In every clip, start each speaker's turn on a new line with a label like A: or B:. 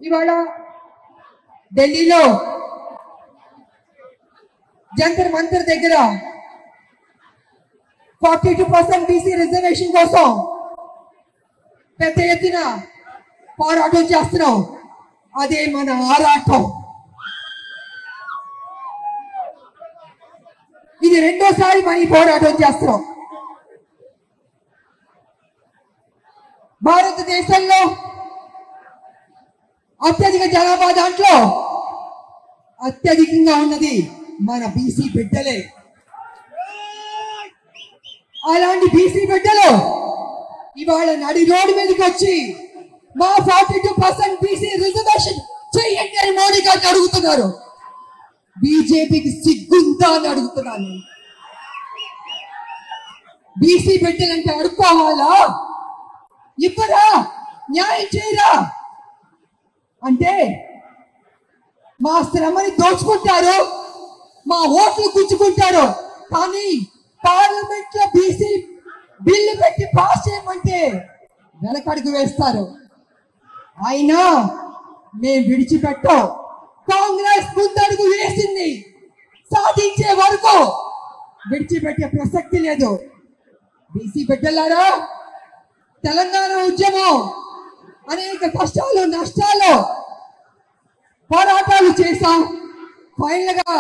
A: ఇవాళ ఢిల్లీలో జంతర్ మంతర్ దగ్గర 42% బీసీ రిజర్వేషన్ కోసం పెద్ద ఎత్తున పోరాటం చేస్తున్నాం. అదే మన ఆరాటం. ఇది రెండోసారి మన పోరాటం చేస్తున్నాం. భారతదేశంలో అత్యధిక జనాభా దాంట్లో అత్యధికంగా ఉన్నది మన బీసీ బిడ్డలే. అలాంటి బీసీ బిడ్డలు ఇవాళ నడి రోడ్డు మీదకి వచ్చి మా 42% బీసీ రిజర్వేషన్ చెయ్యండి అని మోడీ గారిని అడుగుతున్నారు. బీజేపీకి సిగ్గుందా అని అడుగుతున్నాను. బీసీ బిడ్డలంటే అడుక్కోవాలా? ఇవ్వరా? న్యాయం చేయరా? అంటే మా శ్రమని దోచుకుంటారు, మా ఓట్లు గుంజుకుంటారు. కానీ పార్లమెంట్ లో బీసీ బిల్లు పెట్టి పాస్ చేయమంటే వెనకడుగు వేస్తారు. అయినా మేము విడిచిపెట్టాం. కాంగ్రెస్ ముందడుగు వేసింది, సాధించే వరకు విడిచిపెట్టే ప్రసక్తి లేదు. బీసీ బిడ్డలారా, తెలంగాణ ఉద్యమం అనేక కష్టాలు నష్టాలు పోరాటాలు చేశాం. ఫైనల్ గా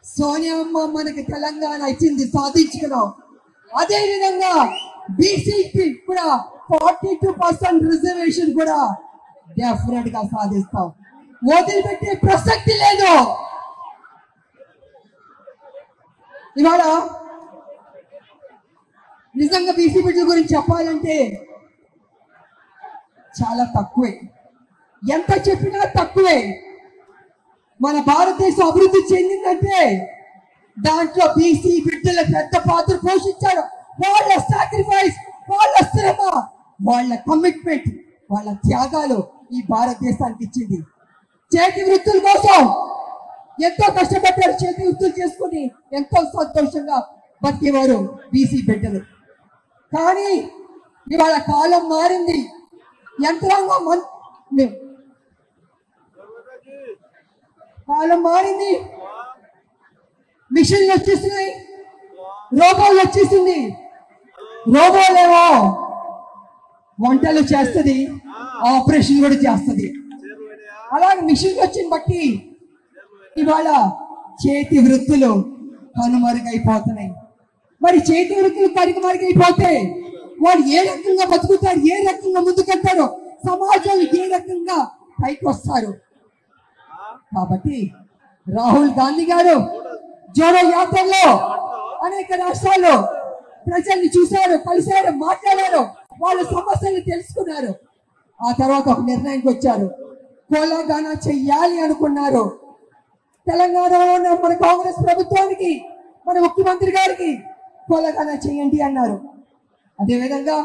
A: సోనియమ్మ మనకి తెలంగాణ ఇచ్చింది, సాధించుకున్నాం. అదే విధంగా బీసీకి కూడా 42% రిజర్వేషన్ కూడా డెఫినెట్ గా సాధిస్తాం. వదిలిపెట్టే ప్రసక్తి లేదు. ఇవాళ నిజంగా బీసీ బిడ్డల గురించి చెప్పాలంటే చాలా తక్కువే. ఎంత చెప్పినా తక్కువే. మన భారతదేశం అభివృద్ధి చెందిందంటే దాంట్లో బీసీ బిడ్డల పెద్ద పాత్ర పోషించారు. వాళ్ళ సాక్రిఫైస్, వాళ్ళ శ్రమ, వాళ్ళ కమిట్మెంట్, వాళ్ళ త్యాగాలు ఈ భారతదేశానికి ఇచ్చింది. చేతి వృత్తుల కోసం ఎంతో కష్టపడ్డారు. చేతి వృత్తులు చేసుకుని ఎంతో సంతోషంగా బతికేవారు బీసీ బిడ్డలు. కానీ ఇవాళ కాలం మారింది. యంత్రాంగం కాలం మారింది. మిషన్లు వచ్చేస్తున్నాయి, రోబోలు వచ్చేసింది. రోబోలేమో వంటలు చేస్తుంది, ఆపరేషన్ కూడా చేస్తుంది. అలాగే మిషన్లు వచ్చిన బట్టి ఇవాళ చేతి వృత్తులు కనుమరుగైపోతున్నాయి. మరి చేతి వృత్తులు కనుమరుగైపోతే వాళ్ళు ఏ రకంగా బతుకుతారు, ఏ రకంగా ముందుకెళ్తారో, సమాజం ఏ రకంగా పైకి వస్తారు? కాబట్టి రాహుల్ గాంధీ గారు జోడో యాత్రలో అనేక రాష్ట్రాల్లో ప్రజల్ని చూశారు, కలిశారు, మాట్లాడారు, వాళ్ళ సమస్యలు తెలుసుకున్నారు. ఆ తర్వాత ఒక నిర్ణయానికి వచ్చారు. కోలాగాన చెయ్యాలి అనుకున్నారు. తెలంగాణలో ఉన్న మన కాంగ్రెస్ ప్రభుత్వానికి, మన ముఖ్యమంత్రి గారికి కోలాగాన చేయండి అన్నారు. అదేవిధంగా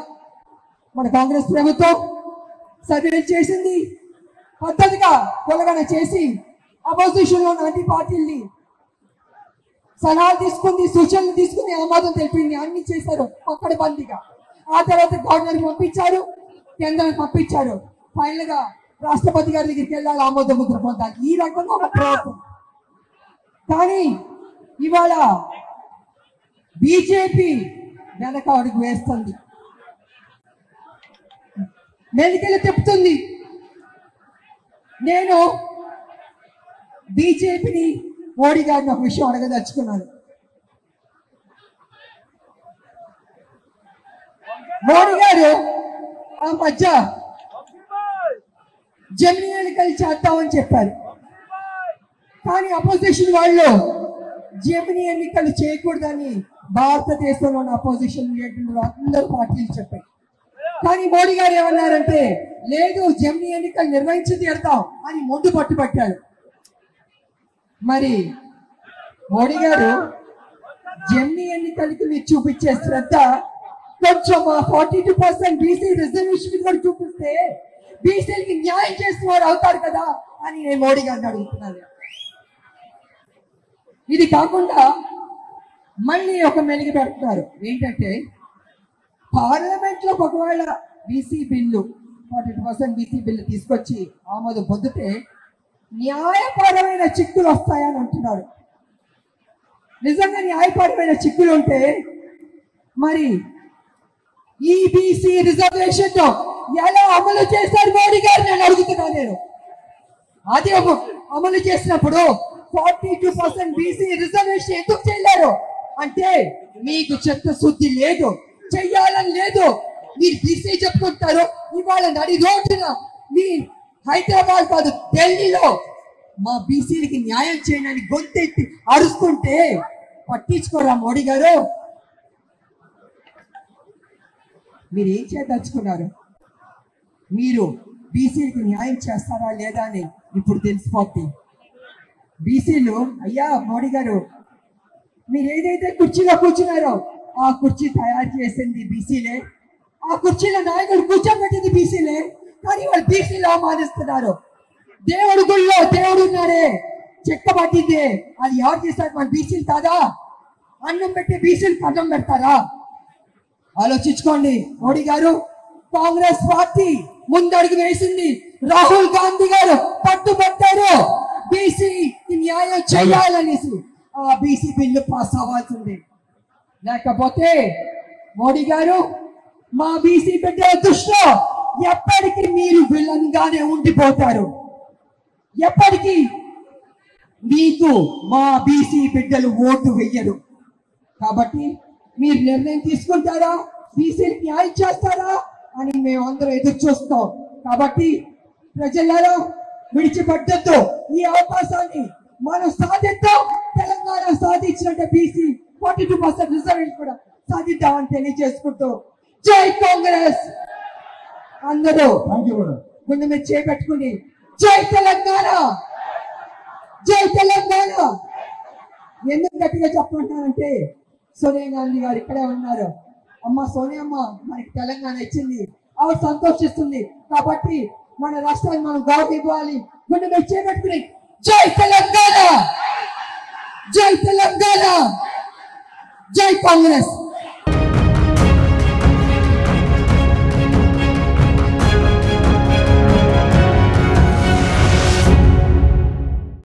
A: మన కాంగ్రెస్ ప్రభుత్వం సర్వే చేసింది, పద్ధతిగా కోలాగాన చేసి అపోజిషన్ లో అన్ని పార్టీల్ని సలహాలు తీసుకుంది, సూచనలు తీసుకుని ఆమోదం తెలిపింది. అన్ని చేశారు పక్కడబందీగా. ఆ తర్వాత గవర్నర్ పంపించారు, కేంద్రానికి పంపించారు. ఫైనల్ గా రాష్ట్రపతి గారి దగ్గరికి వెళ్ళాలి ఆమోద ముద్ర పొందాలి. ఈ రకంగా ఒక ప్రయత్నం. కానీ ఇవాళ బీజేపీ వెనక అడుగు వేస్తుంది, మెలికలు తిప్పుతుంది. నేను బీజేపీని, మోడీ గారిని ఒక విషయం అడగదలుచుకున్నాను. మోడీ గారు ఆ మధ్య జమినీ ఎన్నికలు చేద్దామని చెప్పారు. కానీ అపోజిషన్ వాళ్ళు జమినీ ఎన్నికలు చేయకూడదని భారతదేశంలో ఉన్న అపోజిషన్ లీడర్లు అందరూ పార్టీలు చెప్పారు. కానీ మోడీ గారు ఏమన్నారంటే, లేదు జమినీ ఎన్నికలు నిర్వహించి తీరుతాం అని ముందు పట్టుబట్టారు. మరి మోడీ గారు జమినీ ఎన్నికలకి మీరు చూపించే శ్రద్ధ కొంచెం 42% బీసీ రిజర్వేషన్ కూడా చూపిస్తే బీసీలకి న్యాయం చేసేవారు అవుతారు కదా అని నేను మోడీ గారిని అడుగుతున్నాను. ఇది కాకుండా మళ్ళీ ఒక మెలిగి పెడుతున్నారు. ఏంటంటే పార్లమెంట్ లో ఒకవేళ బీసీ బిల్లు 42% బీసీ బిల్లు తీసుకొచ్చి ఆమోదం పొందితే న్యాయపరమైన చిక్కులు వస్తాయని అంటున్నారు. నిజంగా న్యాయపరమైన చిక్కులు ఉంటే మరి ఈ బీసీ రిజర్వేషన్ ఎలా అమలు చేశారు మోడీ గారు నేను అడుగుతున్నా. నేను అది అమలు చేసినప్పుడు 42% బీసీ రిజర్వేషన్ ఎందుకు చేయలేరు అంటే మీకు చిత్తశుద్ధి లేదు, చెయ్యాలని లేదు. మీరు బీసీ చెప్పుకుంటారు, ఇవాళ నడి రోడ్డున మీ హైదరాబాద్ కాదు ఢిల్లీలో మా బీసీలకి న్యాయం చేయడానికి గొంతెత్తి అరుస్తుంటే పట్టించుకోరా మోడీ గారు? మీరు ఏం చేయదలుచుకున్నారు? మీరు బీసీలకు న్యాయం చేస్తారా లేదా అని ఇప్పుడు తెలిసిపోద్ది. బీసీలు అయ్యా మోడీ గారు మీరు ఏదైతే కుర్చీలో కూర్చున్నారో ఆ కుర్చీ తయారు చేసింది బీసీలే, ఆ కుర్చీలో నాయకుడు కూర్చోబెట్టింది బీసీలే, కానీ వాళ్ళు బీసీలు అవమానిస్తున్నారు. దేవుడు గుళ్ళో దేవుడు ఉన్నాడే చెక్క పట్టింది, అది ఎవరు చేస్తారు? మన బీసీలు కాదా? అన్నం పెట్టి బీసీలు అన్నం పెడతారా? ఆలోచించుకోండి మోడీ గారు. కాంగ్రెస్ పార్టీ ముందడుగు వేసింది, రాహుల్ గాంధీ గారు పట్టుబట్టారు బీసీ న్యాయం చేయాలనేసి. ఆ బీసీ బిల్లు పాస్ అవ్వాల్సింది, లేకపోతే మోడీ గారు మా బీసీ బిడ్డల దృష్టిలో ఎప్పటికీ మీరు విలన్ గానే ఉండిపోతారు. ఎప్పటికీ మీకు మా బీసీ బిడ్డలు ఓటు వెయ్యరు. కాబట్టి మీరు నిర్ణయం తీసుకుంటారా, బీసీకి న్యాయం చేస్తారా అని మేమందరం ఎదురు చూస్తాం. కాబట్టి ప్రజలలో విడిచిపెట్టద్దు, ఈ అవకాశాన్ని మనం సాధిద్దాం. తెలంగాణ సాధించినట్టు బీసీ 42% రిజర్వేషన్ కూడా సాధిద్దామని తెలియజేసుకుంటూ జై కాంగ్రెస్. అందరూ ముందు మీరు చేపెట్టుకుని జై తెలంగాణ, జై తెలంగాణ. ఎందుకు గట్టిగా చెప్పుకుంటానంటే సోనియా గాంధీ గారు ఇక్కడే ఉన్నారు. అమ్మ సోనియమ్మ మనకి తెలంగాణ ఇచ్చింది, ఆవిడ సంతోషిస్తుంది. కాబట్టి మన రాష్ట్రాన్ని మనం గౌరవం ఇవ్వాలి. ముందు మీరు చేపెట్టుకుని జై తెలంగాణ, జై తెలంగాణ, జై కాంగ్రెస్.